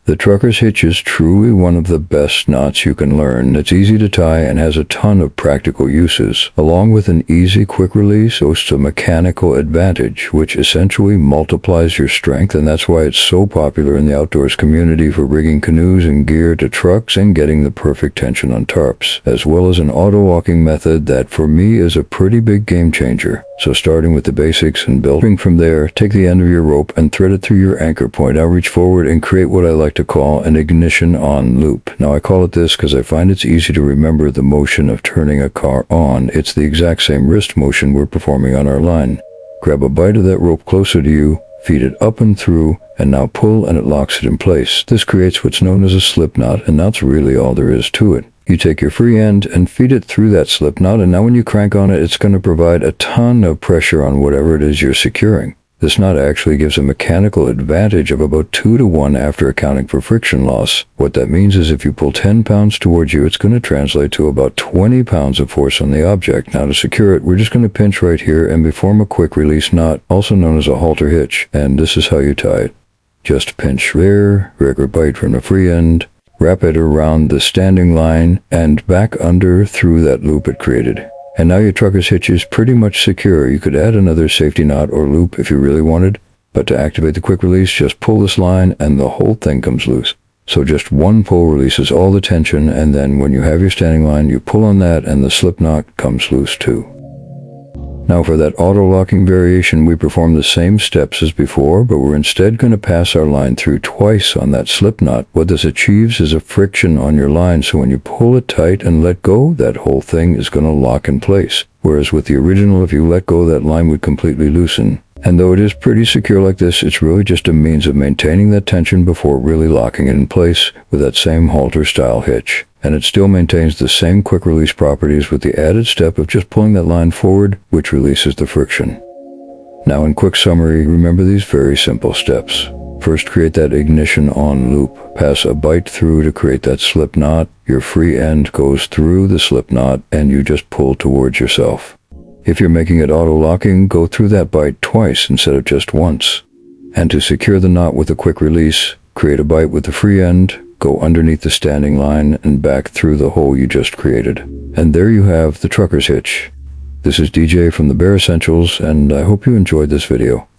The trucker's hitch is truly one of the best knots you can learn. It's easy to tie and has a ton of practical uses. Along with an easy quick release, boasts a mechanical advantage, which essentially multiplies your strength, and that's why it's so popular in the outdoors community for rigging canoes and gear to trucks and getting the perfect tension on tarps, as well as an auto-locking method that for me is a pretty big game changer. So starting with the basics and building from there, take the end of your rope and thread it through your anchor point. Now reach forward and create what I like to call an ignition on loop. Now I call it this because I find it's easy to remember the motion of turning a car on. It's the exact same wrist motion we're performing on our line. Grab a bite of that rope closer to you, feed it up and through, and now pull and it locks it in place. This creates what's known as a slip knot, and that's really all there is to it. You take your free end and feed it through that slip knot, and now when you crank on it, it's going to provide a ton of pressure on whatever it is you're securing. This knot actually gives a mechanical advantage of about 2 to 1 after accounting for friction loss. What that means is if you pull 10 pounds towards you, it's going to translate to about 20 pounds of force on the object. Now to secure it, we're just going to pinch right here and we form a quick release knot, also known as a halter hitch, and this is how you tie it. Just pinch there, rig or bite from the free end, wrap it around the standing line, and back under through that loop it created. And now your trucker's hitch is pretty much secure. You could add another safety knot or loop if you really wanted, but to activate the quick release, just pull this line and the whole thing comes loose. So just one pull releases all the tension, and then when you have your standing line, you pull on that and the slip knot comes loose too. Now for that auto-locking variation, we perform the same steps as before, but we're instead going to pass our line through twice on that slip knot. What this achieves is a friction on your line, so when you pull it tight and let go, that whole thing is going to lock in place. Whereas with the original, if you let go, that line would completely loosen. And though it is pretty secure like this, it's really just a means of maintaining that tension before really locking it in place with that same halter style hitch. And it still maintains the same quick release properties with the added step of just pulling that line forward, which releases the friction. Now in quick summary, remember these very simple steps. First, create that ignition on loop. Pass a bite through to create that slip knot. Your free end goes through the slip knot and you just pull towards yourself. If you're making it auto-locking, go through that bite twice instead of just once. And to secure the knot with a quick release, create a bite with the free end, go underneath the standing line and back through the hole you just created. And there you have the trucker's hitch. This is DJ from the Bare Essentials, and I hope you enjoyed this video.